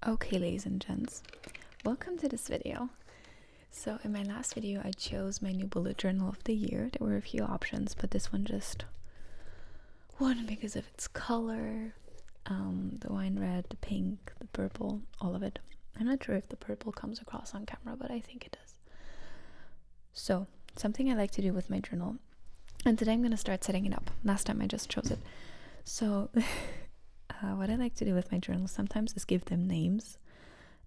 Okay, ladies and gents, welcome to this video. So in my last video I chose my new bullet journal of the year. There were a few options, but this one just won because of its color, the wine red, the pink, the purple, all of it. I'm not sure if the purple comes across on camera, but I think it does. So something I like to do with my journal, and today I'm going to start setting it up. Last time I just chose it. So what I like to do with my journals sometimes is give them names,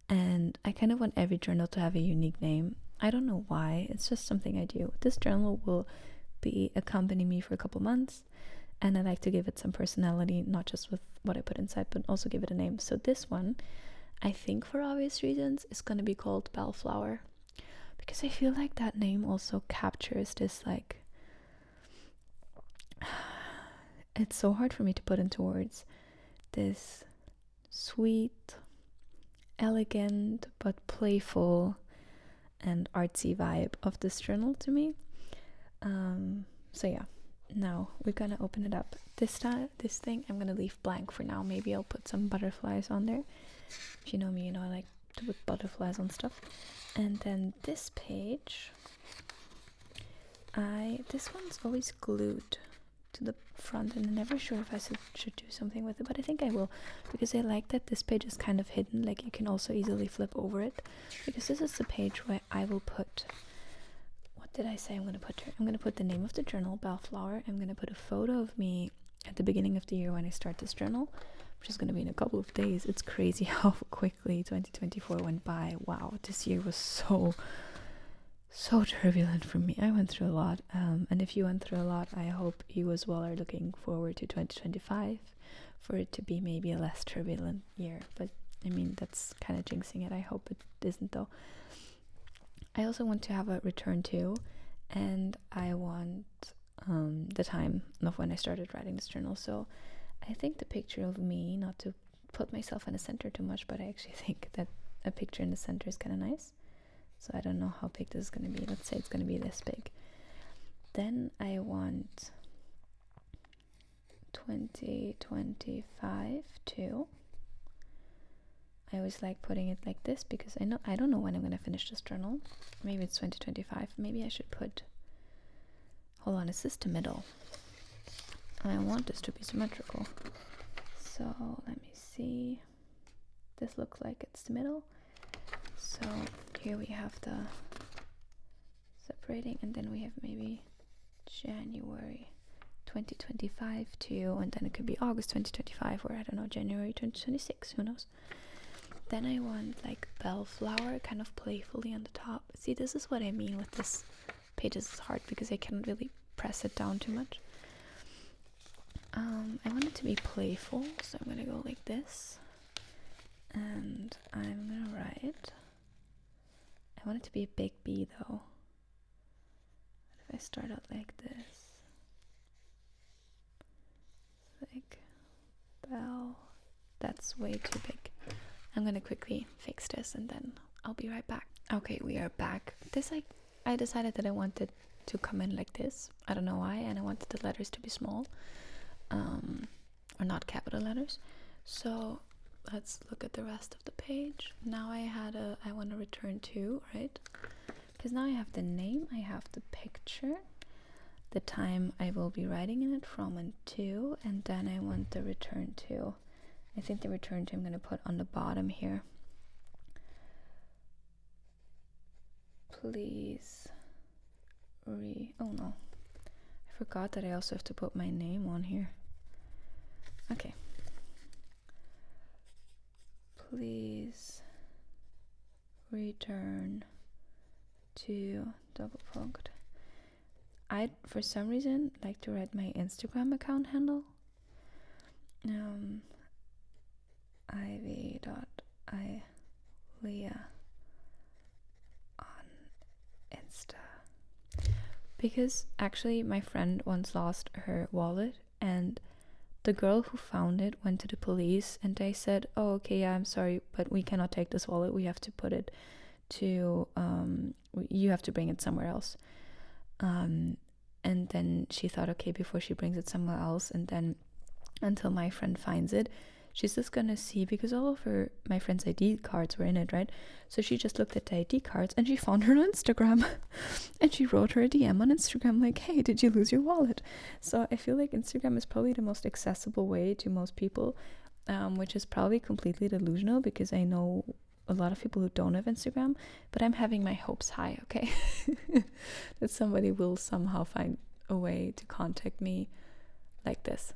and I kind of want every journal to have a unique name. I don't know why, it's just something I do. This journal will be accompanying me for a couple months, and I like to give it some personality, not just with what I put inside, but also give it a name. So this one, I think for obvious reasons, is going to be called Bellflower, because I feel like that name also captures this, like, it's so hard for me to put into words, this sweet, elegant but playful and artsy vibe of this journal to me. So yeah, now we're gonna open it up. This thing I'm gonna leave blank for now. Maybe I'll put some butterflies on there. If you know me, you know I like to put butterflies on stuff. And then this page, this one's always glued to the front, and I'm never sure if I should do something with it, but I think I will, because I like that this page is kind of hidden, like you can also easily flip over it, because this is the page where I will put, what did I say I'm going to put here? I'm going to put the name of the journal, Bellflower. I'm going to put a photo of me at the beginning of the year when I start this journal, which is going to be in a couple of days. It's crazy how quickly 2024 went by. Wow, this year was so turbulent for me. I went through a lot, and if you went through a lot, I hope you as well are looking forward to 2025 for it to be maybe a less turbulent year. But I mean, that's kind of jinxing it. I hope it isn't, though. I also want to have a return to, and I want the time of when I started writing this journal. So I think the picture of me, not to put myself in the center too much, but I actually think that a picture in the center is kind of nice. So I don't know how big this is going to be. Let's say it's going to be this big. Then I want 2025 too. I always like putting it like this because I don't know when I'm going to finish this journal. Maybe it's 2025. Maybe I should put, hold on, is this the middle? I want this to be symmetrical. So let me see. This looks like it's the middle. So here we have the separating, and then we have maybe January 2025 too, and then it could be August 2025, or I don't know, January 2026, who knows. Then I want like Bellflower kind of playfully on the top. See, this is what I mean with this page. It's hard because I can't really press it down too much. I want it to be playful, so I'm gonna go like this, and I'm gonna write, I want it to be a big B though. What if I start out like this? Like Bell. That's way too big. I'm gonna quickly fix this and then I'll be right back. Okay, we are back. I decided that I wanted to come in like this. I don't know why, and I wanted the letters to be small. Or not capital letters. So let's look at the rest of the page. Now I want to return to, right? Because now I have the name, I have the picture, the time I will be writing in it, from and to, and then I want the return to. I think the return to I'm going to put on the bottom here. Please oh no. I forgot that I also have to put my name on here. Okay. Please return to double punked. I, for some reason, like to write my Instagram account handle. Ivy.ileah on Insta. Because actually my friend once lost her wallet, and the girl who found it went to the police, and they said, oh, okay, yeah, I'm sorry, but we cannot take this wallet. We have to put it to, you have to bring it somewhere else. And then she thought, okay, before she brings it somewhere else, and then until my friend finds it, she's just gonna see, because all of my friends' ID cards were in it, right? So she just looked at the ID cards and she found her on Instagram and she wrote her a DM on Instagram like, hey, did you lose your wallet? So I feel like Instagram is probably the most accessible way to most people, which is probably completely delusional because I know a lot of people who don't have Instagram, but I'm having my hopes high, okay? That somebody will somehow find a way to contact me like this.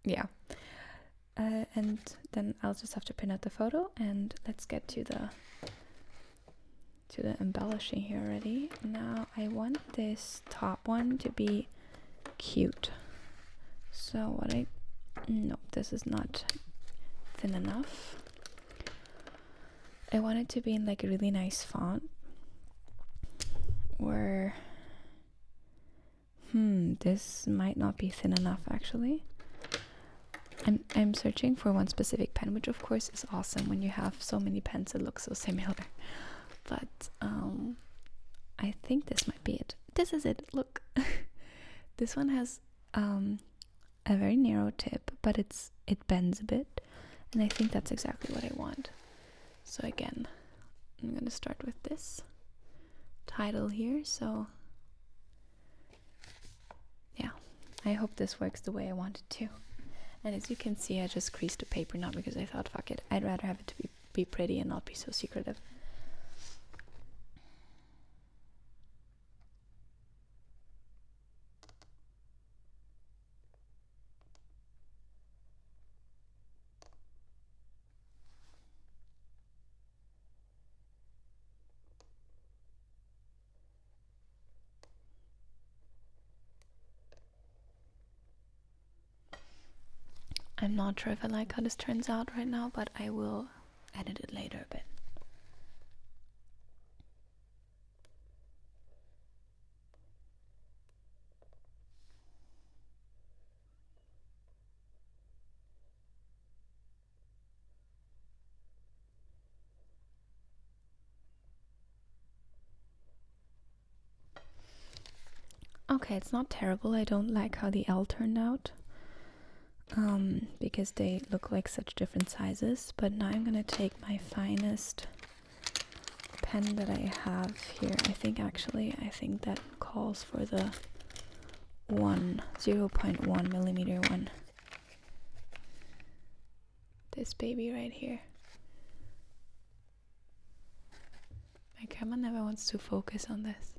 Yeah. And then I'll just have to print out the photo, and let's get to the embellishing here already. Now I want this top one to be cute. So no, this is not thin enough. I want it to be in like a really nice font where this might not be thin enough actually. I'm searching for one specific pen, which of course is awesome when you have so many pens that look so similar. But I think this might be it. This is it. Look. This one has a very narrow tip, but it bends a bit, and I think that's exactly what I want. So again, I'm gonna start with this title here. So yeah, I hope this works the way I want it to. And as you can see, I just creased the paper now because I thought, fuck it, I'd rather have it to be pretty and not be so secretive. I'm not sure if I like how this turns out right now, but I will edit it later a bit. Okay, it's not terrible. I don't like how the L turned out, because they look like such different sizes. But now I'm gonna take my finest pen that I have here. I think that calls for the 0.1 millimeter one. This baby right here. My camera never wants to focus on this.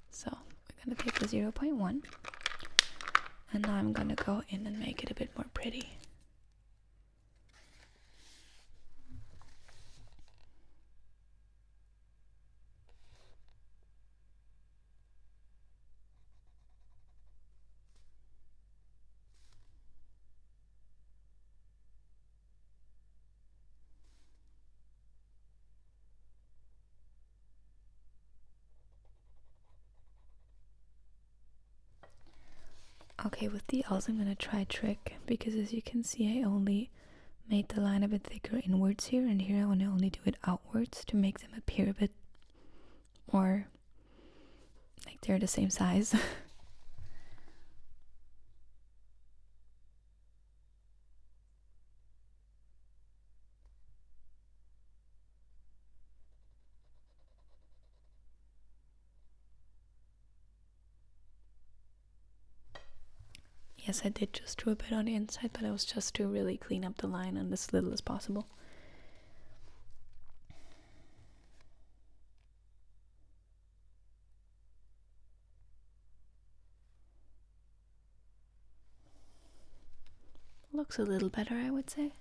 So we're gonna take the 0.1, and now I'm gonna go in and make it a bit more pretty. Okay, with the L's I'm gonna try a trick, because as you can see I only made the line a bit thicker inwards here, and here I want to only do it outwards to make them appear a bit more like they're the same size. Yes, I did just do a bit on the inside, but it was just to really clean up the line and as little as possible. Looks a little better, I would say.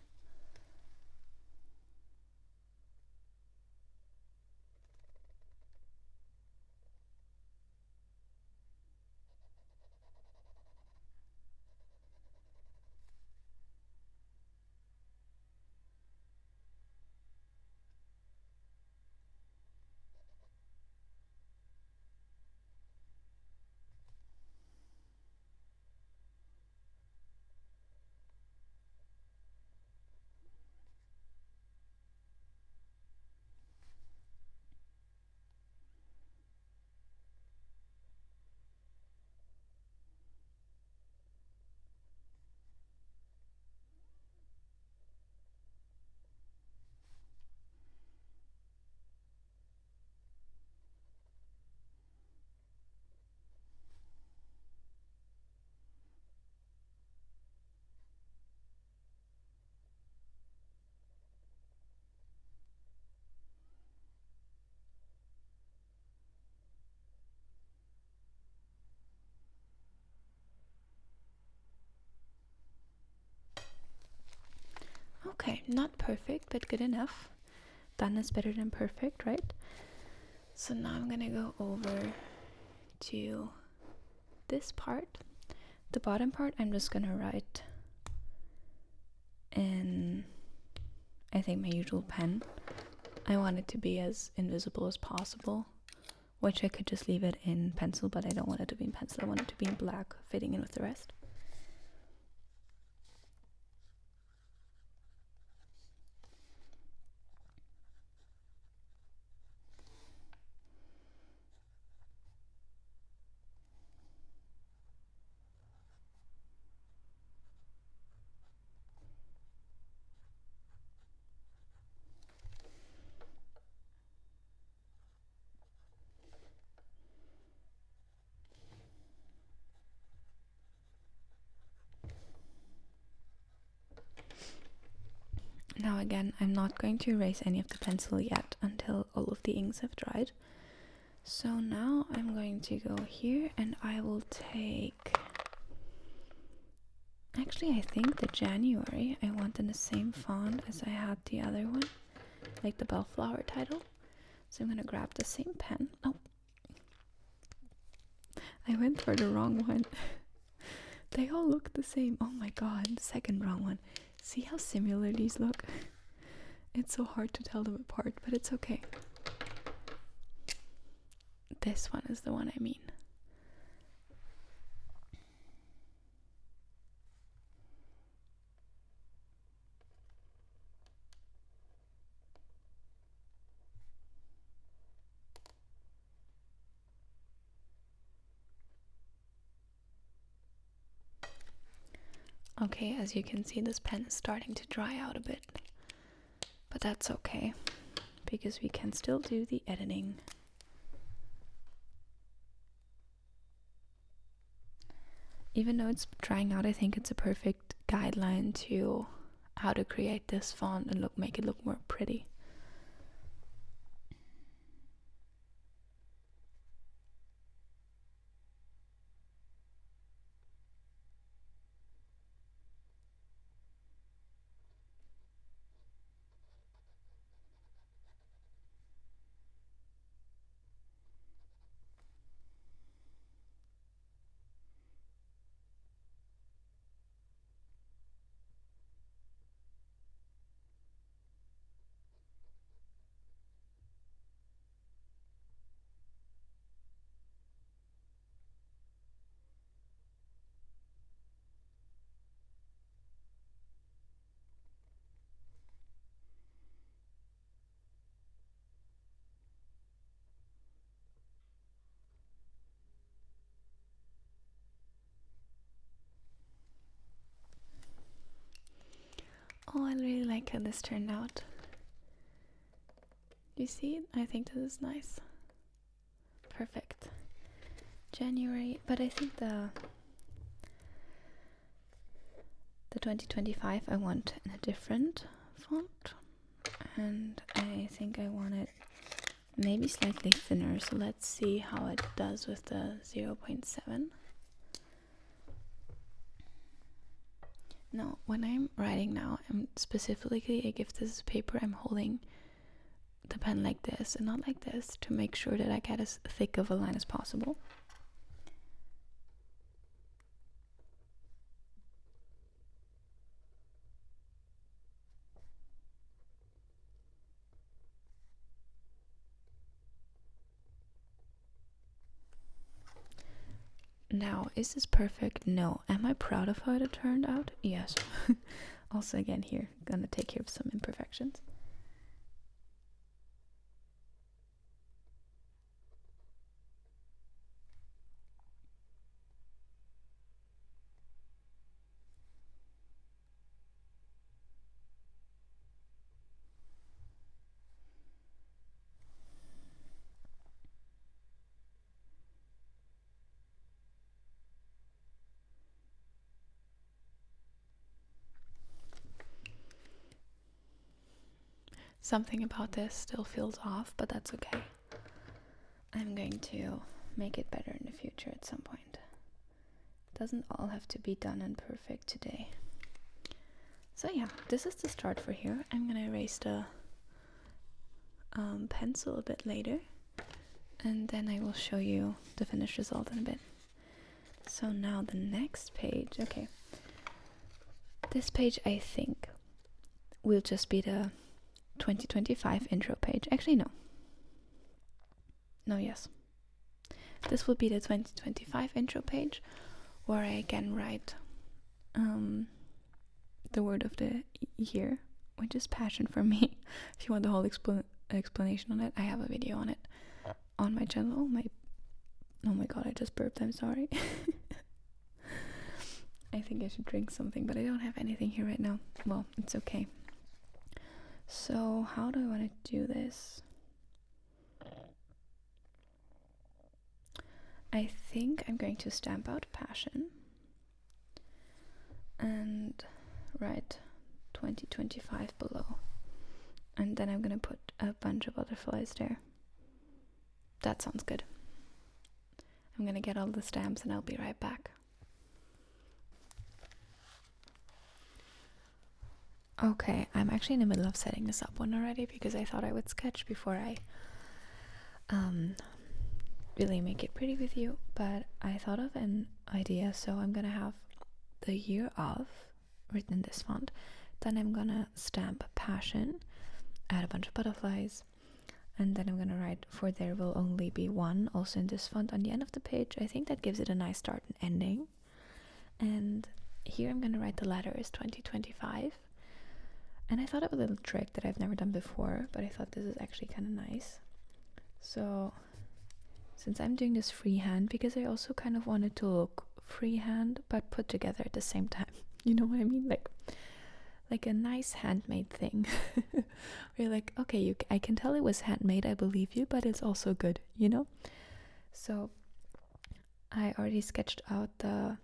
Okay, not perfect, but good enough. Done is better than perfect, right? So now I'm gonna go over to this part. The bottom part I'm just gonna write in, I think, my usual pen. I want it to be as invisible as possible, which I could just leave it in pencil, but I don't want it to be in pencil. I want it to be in black, fitting in with the rest. Now again, I'm not going to erase any of the pencil yet until all of the inks have dried. So now I'm going to go here and I will take... Actually, I think the January I want in the same font as I had the other one, like the Bellflower title. So I'm gonna grab the same pen. Oh, I went for the wrong one. They all look the same. Oh my god, the second wrong one. See how similar these look? It's so hard to tell them apart, but it's okay. This one is the one I mean. Okay, as you can see, this pen is starting to dry out a bit. But that's okay, because we can still do the editing. Even though it's drying out, I think it's a perfect guideline to how to create this font and make it look more pretty. Oh, I really like how this turned out. You see it? I think this is nice. Perfect. January, but I think the 2025 I want in a different font, and I think I want it maybe slightly thinner, so let's see how it does with the 0.7. Now, when I'm writing now, I'm specifically, like if this is paper, I'm holding the pen like this and not like this to make sure that I get as thick of a line as possible. Now, is this perfect? No. Am I proud of how it turned out? Yes. Also, again, here, gonna take care of some imperfections. Something about this still feels off, but that's okay. I'm going to make it better in the future at some point. It doesn't all have to be done and perfect today. So yeah, this is the start for here. I'm gonna erase the pencil a bit later, and then I will show you the finished result in a bit. So now the next page, okay. This page I think will just be the 2025 intro page. Actually, no. No, yes. This will be the 2025 intro page where I again write the word of the year, which is passion for me. If you want the whole explanation on it, I have a video on it on my channel. Oh my god, I just burped, I'm sorry. I think I should drink something, but I don't have anything here right now. Well, it's okay. So how do I want to do this? I think I'm going to stamp out passion and write 2025 below, and then I'm gonna put a bunch of butterflies there. That sounds good. I'm gonna get all the stamps and I'll be right back. Okay, I'm actually in the middle of setting this up one already because I thought I would sketch before I really make it pretty with you, but I thought of an idea. So I'm gonna have the year of written in this font, then I'm gonna stamp passion, add a bunch of butterflies, and then I'm gonna write for there will only be one also in this font on the end of the page. I think that gives it a nice start and ending. And here I'm gonna write the letters 2025, and I thought of a little trick that I've never done before, but I thought this is actually kind of nice. So since I'm doing this freehand, because I also kind of wanted to look freehand but put together at the same time, you know what I mean, like a nice handmade thing. Where you're like, okay, I can tell it was handmade, I believe you, but it's also good, you know. So I already sketched out the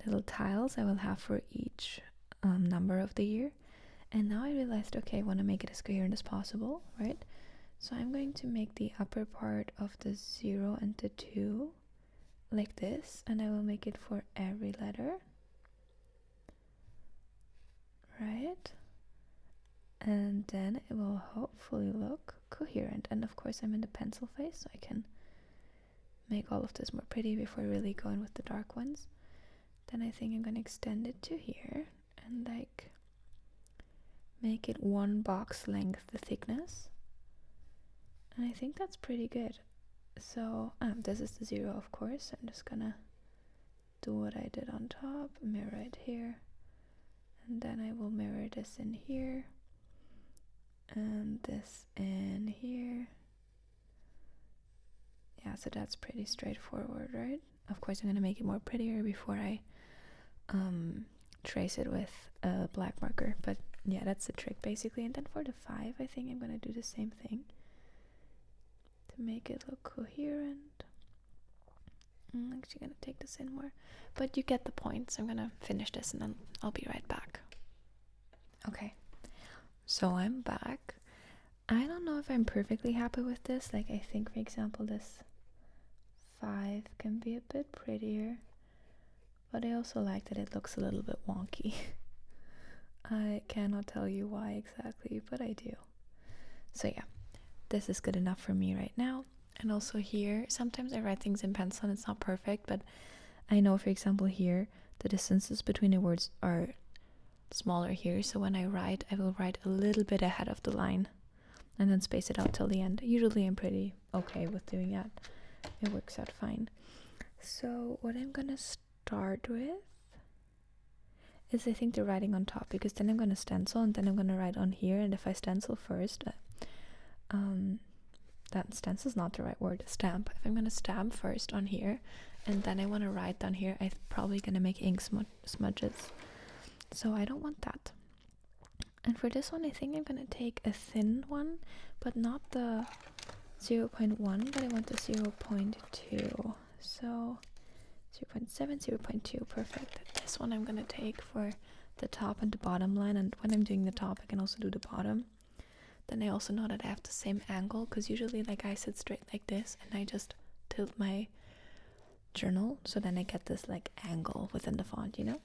little tiles I will have for each number of the year, and now I realized, okay, I want to make it as coherent as possible, right? So I'm going to make the upper part of the 0 and the 2 like this, and I will make it for every letter, right? And then it will hopefully look coherent. And of course I'm in the pencil phase, so I can make all of this more pretty before I really go in with the dark ones. Then I think I'm gonna extend it to here and like make it one box length the thickness, and I think that's pretty good. So this is the 0, of course. I'm just gonna do what I did on top, mirror it here, and then I will mirror this in here and this in here. Yeah, so that's pretty straightforward, right? Of course I'm gonna make it more prettier before I trace it with a black marker, but yeah, that's the trick basically. And then for the 5, I think I'm gonna do the same thing to make it look coherent. I'm actually gonna take this in more, but you get the point. So I'm gonna finish this and then I'll be right back. Okay, so I'm back. I don't know if I'm perfectly happy with this. Like, I think, for example, this 5 can be a bit prettier, but I also like that it looks a little bit wonky. I cannot tell you why exactly, but I do. So yeah, this is good enough for me right now. And also here, sometimes I write things in pencil and it's not perfect, but I know, for example, here the distances between the words are smaller here, so when I write, I will write a little bit ahead of the line and then space it out till the end. Usually I'm pretty okay with doing that. It works out fine. So what I'm gonna start with is, I think, the writing on top, because then I'm gonna stencil and then I'm gonna write on here, and if I stencil first, that stencil is not the right word, stamp. If I'm gonna stamp first on here and then I want to write down here, I'm probably gonna make ink smudges, so I don't want that. And for this one, I think I'm gonna take a thin one, but not the 0.1, but I want the 0.2. So 0.7, 0.2, perfect. This one I'm gonna take for the top and the bottom line, and when I'm doing the top, I can also do the bottom. Then I also know that I have the same angle, because usually like I sit straight like this and I just tilt my journal, so then I get this like angle within the font, you know?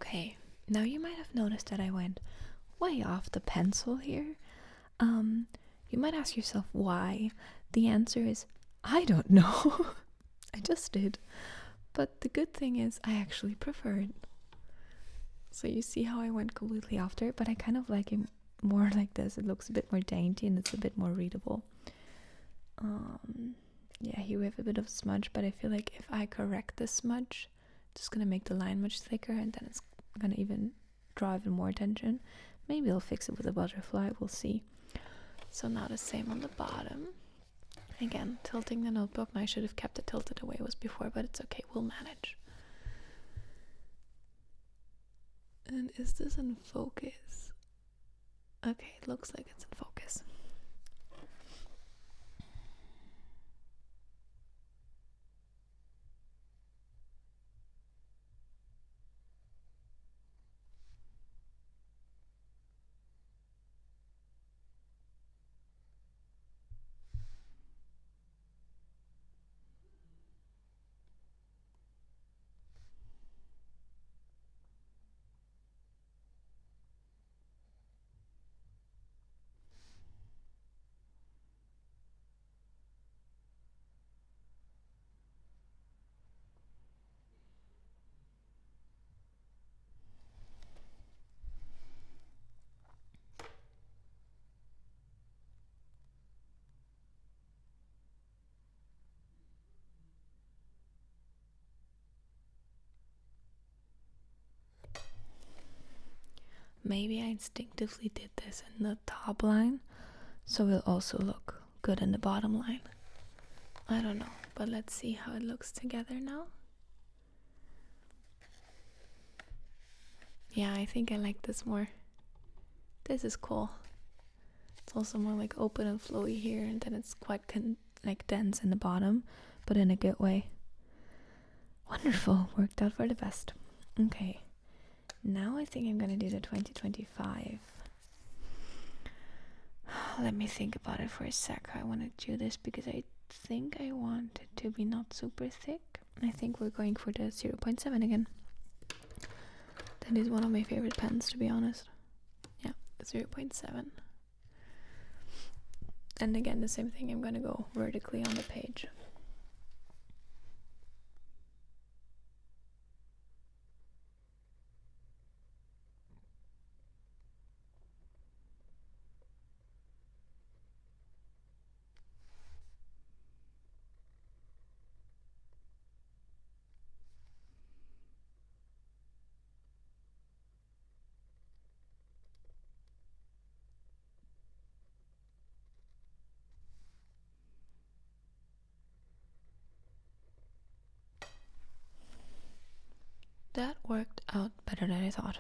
Okay, now you might have noticed that I went way off the pencil here. You might ask yourself why. The answer is I don't know. I just did. But the good thing is I actually prefer it. So you see how I went completely after it, but I kind of like it more like this. It looks a bit more dainty and it's a bit more readable. Yeah, here we have a bit of smudge, but I feel like if I correct the smudge, it's just gonna make the line much thicker, and then it's gonna even draw even more attention. Maybe I'll fix it with a butterfly, we'll see. So now the same on the bottom. Again, tilting the notebook. I should have kept it tilted the way it was before, but it's okay, we'll manage. And is this in focus? Okay, it looks like it's in focus. Maybe I instinctively did this in the top line, so it'll also look good in the bottom line. I don't know, but let's see how it looks together now. Yeah, I think I like this more. This is cool. It's also more like open and flowy here, and then it's quite like dense in the bottom, but in a good way. Wonderful, worked out for the best. Okay, now I think I'm gonna do the 2025. Let me think about it for a sec. I want to do this because I think I want it to be not super thick. I think we're going for the 0.7 again. That is one of my favorite pens, to be honest. Yeah, 0.7. And again, the same thing, I'm gonna go vertically on the page. That worked out better than I thought.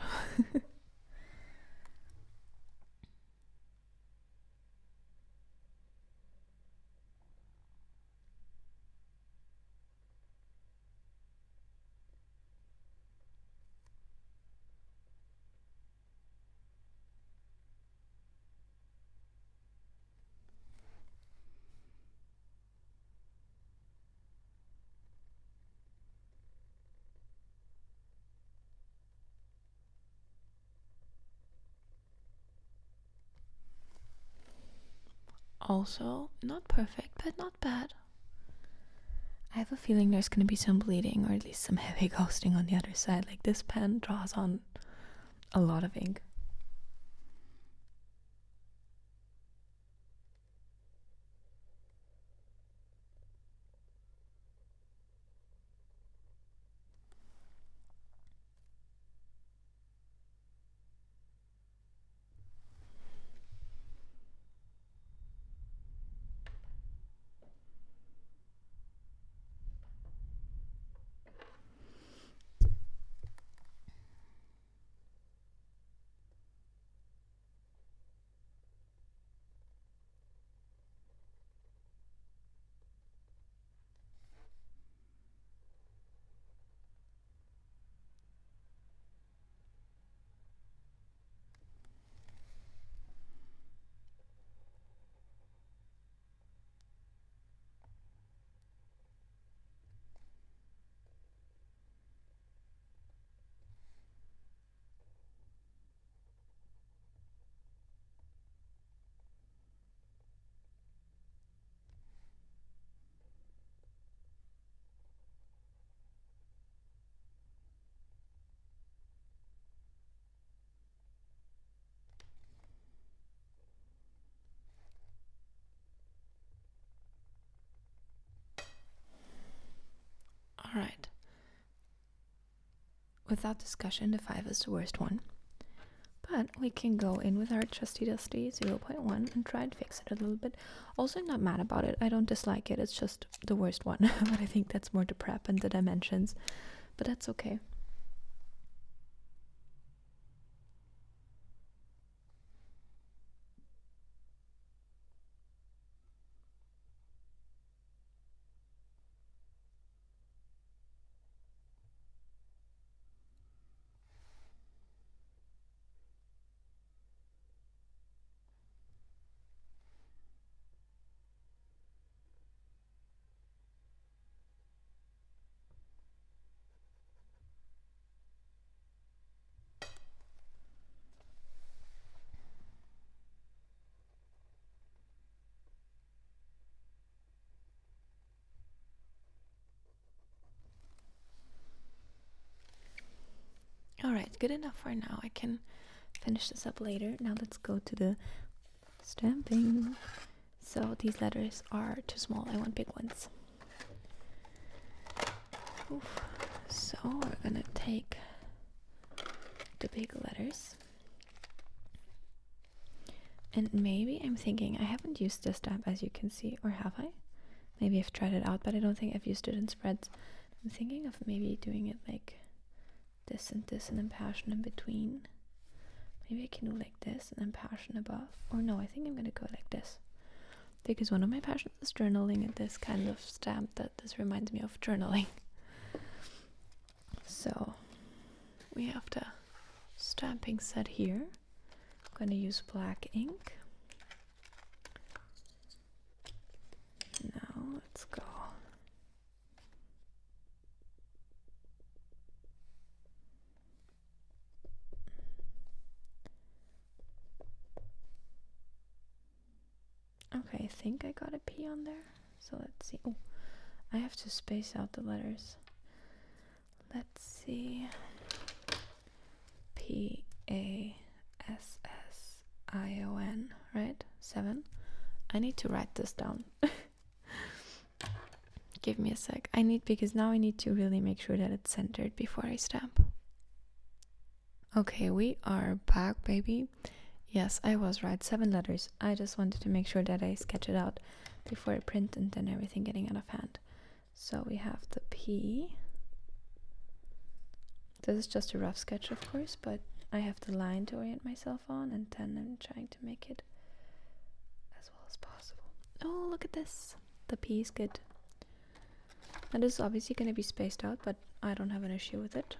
Also, not perfect, but not bad. I have a feeling there's going to be some bleeding, or at least some heavy ghosting on the other side. Like, this pen draws on a lot of ink. Alright. Without discussion, the 5 is the worst one. But we can go in with our trusty dusty 0.1 and try and fix it a little bit. Also, I'm not mad about it. I don't dislike it. It's just the worst one. But I think that's more the prep and the dimensions. But that's okay. Alright, good enough for now. I can finish this up later. Now let's go to the stamping. So these letters are too small. I want big ones. Oof. So we're gonna take the big letters. And maybe I'm thinking, I haven't used this stamp as you can see, or have I? Maybe I've tried it out, but I don't think I've used it in spreads. I'm thinking of maybe doing it like this and then passion in between. Maybe I can do like this and then passion above. Or no, I think I'm gonna go like this. Because one of my passions is journaling, and this kind of stamp that this reminds me of journaling. So we have the stamping set here. I'm gonna use black ink. Now let's go. Okay, I think I got a P on there. So let's see. Oh, I have to space out the letters. Let's see. P-A-S-S-I-O-N, right? 7. I need to write this down. Give me a sec. Because now I need to really make sure that it's centered before I stamp. Okay, we are back, baby. Yes, I was right. 7 letters. I just wanted to make sure that I sketch it out before I print and then everything getting out of hand. So we have the P. This is just a rough sketch, of course, but I have the line to orient myself on, and then I'm trying to make it as well as possible. Oh, look at this. The P is good. And this is obviously going to be spaced out, but I don't have an issue with it.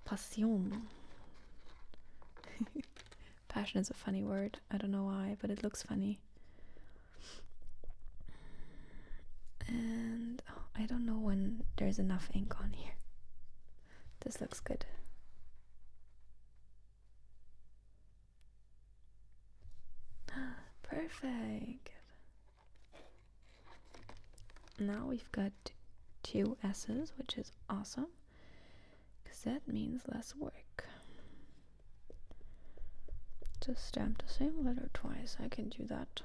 Passion. Passion is a funny word. I don't know why, but it looks funny. And oh, I don't know when there's enough ink on here. This looks good. Perfect. Now we've got 2 S's, which is awesome, because that means less work. Just stamp the same letter twice. I can do that.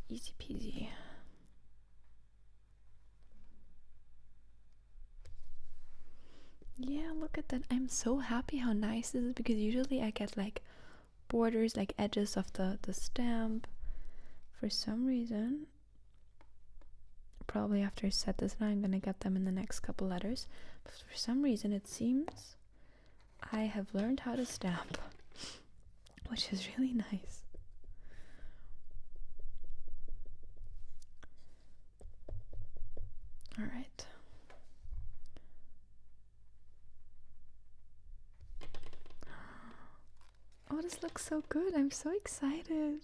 Easy peasy. Yeah, look at that. I'm so happy how nice this is, because usually I get like borders, like edges of the stamp. For some reason, probably after I set this now, I'm gonna get them in the next couple letters. But for some reason, it seems I have learned how to stamp, which is really nice. All right. Oh, this looks so good. I'm so excited.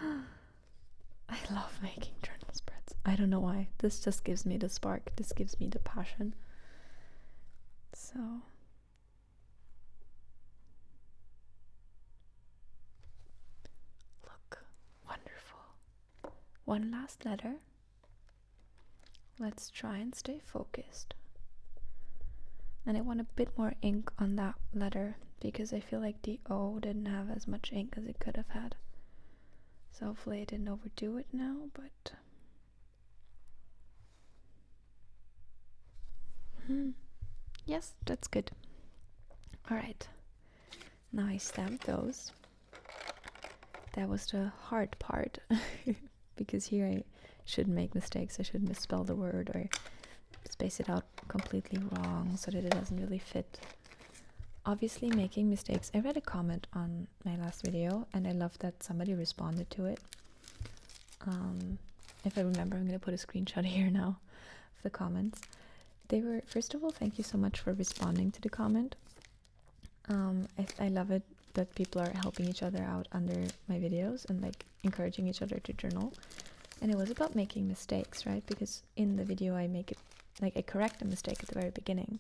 I love making journal spreads. I don't know why. This just gives me the spark. This gives me the passion. So look, wonderful. One last letter. Let's try and stay focused. And I want a bit more ink on that letter, because I feel like the O didn't have as much ink as it could have had. So hopefully I didn't overdo it now, but Yes, that's good. Alright, now I stamped those. That was the hard part because here I shouldn't make mistakes. I shouldn't misspell the word or space it out completely wrong so that it doesn't really fit. Obviously making mistakes. I read a comment on my last video and I love that somebody responded to it. If I remember, I'm going to put a screenshot here now of the comments. They were, first of all, thank you so much for responding to the comment. I love it that people are helping each other out under my videos and like encouraging each other to journal. And it was about making mistakes, right? Because in the video I make it, like I correct a mistake at the very beginning.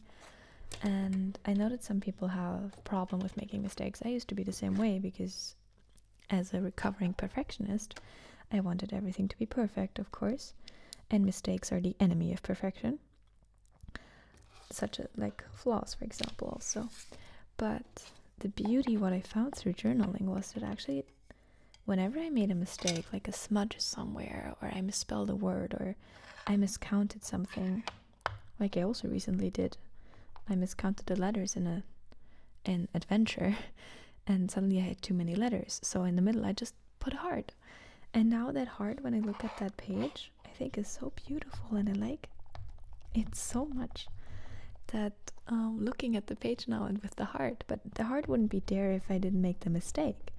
And I know that some people have a problem with making mistakes. I used to be the same way because as a recovering perfectionist, I wanted everything to be perfect, of course. And mistakes are the enemy of perfection. Such as like flaws, for example, also. But the beauty, what I found through journaling was that actually whenever I made a mistake, like a smudge somewhere, or I misspelled a word, or I miscounted something, like I also recently did. I miscounted the letters in an adventure, and suddenly I had too many letters. So in the middle, I just put heart. And now that heart, when I look at that page, I think is so beautiful, and I like it so much that looking at the page now and with the heart, but the heart wouldn't be there if I didn't make the mistake.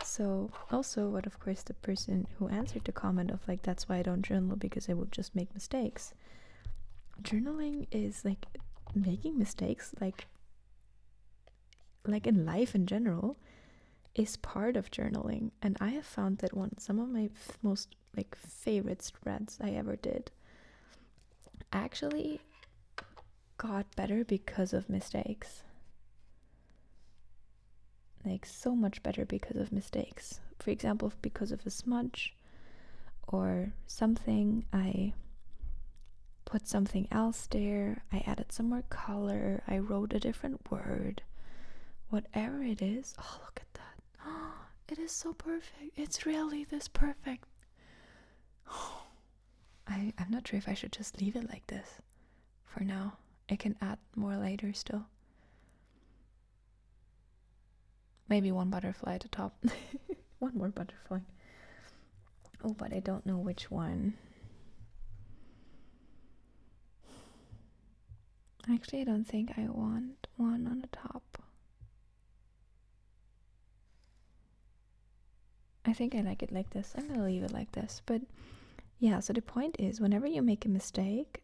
So also what of course the person who answered the comment of like, that's why I don't journal, because I would just make mistakes. Journaling is like making mistakes, like in life in general, is part of journaling. And I have found that some of my most like favorite threads I ever did actually got better because of mistakes. Like so much better because of mistakes. For example, because of a smudge or something, I put something else there, I added some more color, I wrote a different word, whatever it is. Oh, look at that. Oh, it is so perfect. It's really this perfect. I'm not sure if I should just leave it like this for now. I can add more later still. Maybe one butterfly at the top. One more butterfly. Oh, but I don't know which one. Actually, I don't think I want one on the top. I think I like it like this. I'm gonna leave it like this. But yeah, so the point is, whenever you make a mistake,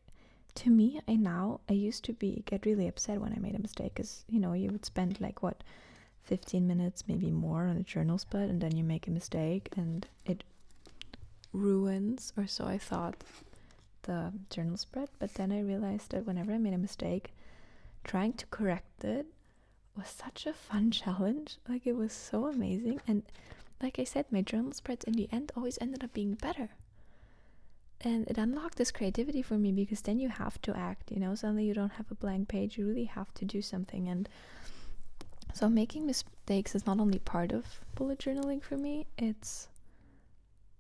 to me, I used to get really upset when I made a mistake, because, you know, you would spend like, what, 15 minutes, maybe more, on a journal spot, and then you make a mistake and it ruins, or so I thought, the journal spread. But then I realized that whenever I made a mistake, trying to correct it was such a fun challenge. Like, it was so amazing. And like I said, my journal spreads in the end always ended up being better. And it unlocked this creativity for me, because then you have to act, you know, suddenly you don't have a blank page, you really have to do something. And so making mistakes is not only part of bullet journaling for me, it's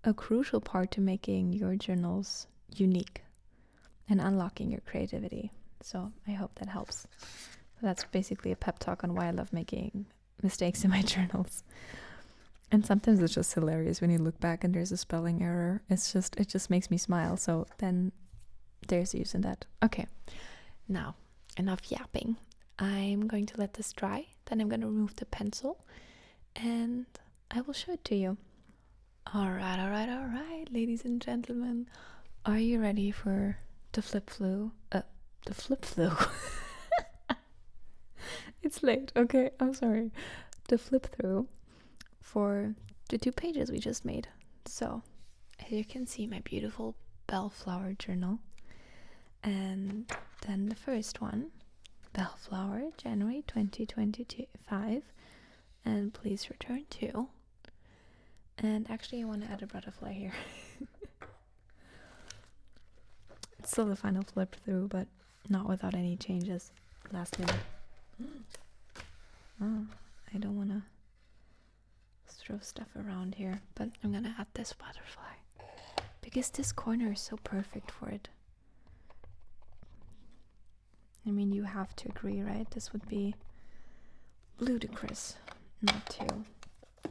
a crucial part to making your journals unique and unlocking your creativity. So I hope that helps. So that's basically a pep talk on why I love making mistakes in my journals. And sometimes it's just hilarious when you look back and there's a spelling error. It just makes me smile. So then there's use in that. Okay, now enough yapping. I'm going to let this dry. Then I'm going to remove the pencil and I will show it to you. All right, ladies and gentlemen. Are you ready for the flip flu? The flip flu. It's late. Okay, I'm sorry. The flip through for the 2 pages we just made. So, as you can see, my beautiful Bellflower journal. And then the first one, Bellflower, January 2025. And please return to. And actually, I want to add a butterfly here. It's still the final flip through, but not without any changes. Last minute. Oh, I don't want to throw stuff around here, but I'm gonna add this butterfly because this corner is so perfect for it. I mean, you have to agree, right? This would be ludicrous not to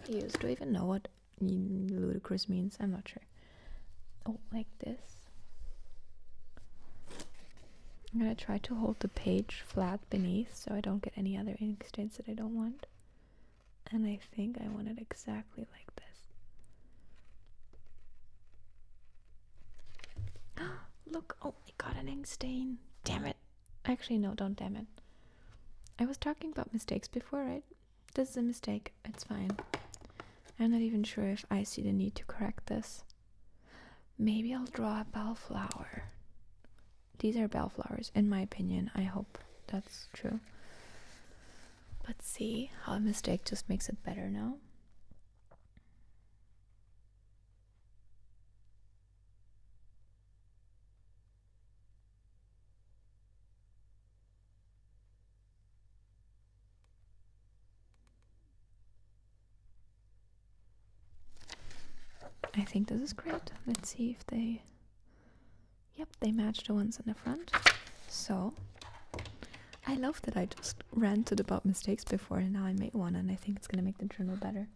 use. Do I even know what ludicrous means? I'm not sure. Oh, like this. I'm gonna try to hold the page flat beneath so I don't get any other ink stains that I don't want. And I think I want it exactly like this. Look, oh, I got an ink stain. Damn it. Actually, no, don't damn it. I was talking about mistakes before, right? This is a mistake. It's fine. I'm not even sure if I see the need to correct this. Maybe I'll draw a bellflower. These are bellflowers, in my opinion. I hope that's true. But see how a mistake just makes it better now? I think this is great. Let's see if they... Yep, they match the ones in the front. So, I love that I just ranted about mistakes before and now I made one, and I think it's going to make the journal better.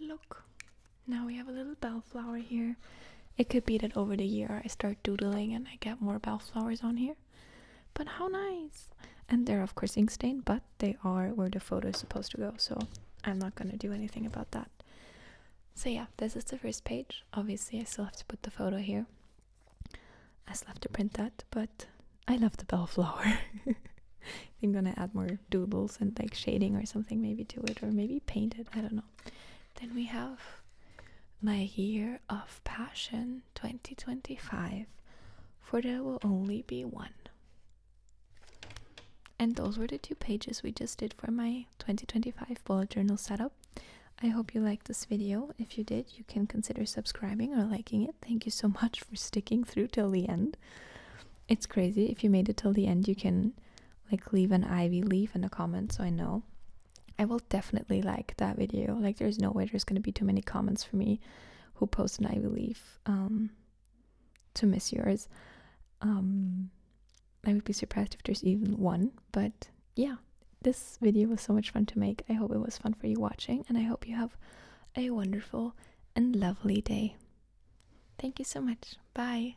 Look, now we have a little bellflower here. It could be that over the year I start doodling and I get more bellflowers on here. But how nice! And they're of course ink stained, but they are where the photo is supposed to go, so I'm not gonna do anything about that. So yeah, this is the first page. Obviously I still have to put the photo here. I still have to print that, but I love the bellflower. I'm gonna add more doodles and like shading or something maybe to it, or maybe paint it, I don't know. Then we have my year of passion 2025, for there will only be one. And those were the 2 pages we just did for my 2025 bullet journal setup. I hope you liked this video. If you did, you can consider subscribing or liking it. Thank you so much for sticking through till the end. It's crazy. If you made it till the end, you can like leave an ivy leaf in the comments so I know. I will definitely like that video. Like, there's no way there's going to be too many comments for me who post an ivy leaf to miss yours. I would be surprised if there's even one, but yeah, this video was so much fun to make. I hope it was fun for you watching, and I hope you have a wonderful and lovely day. Thank you so much. Bye.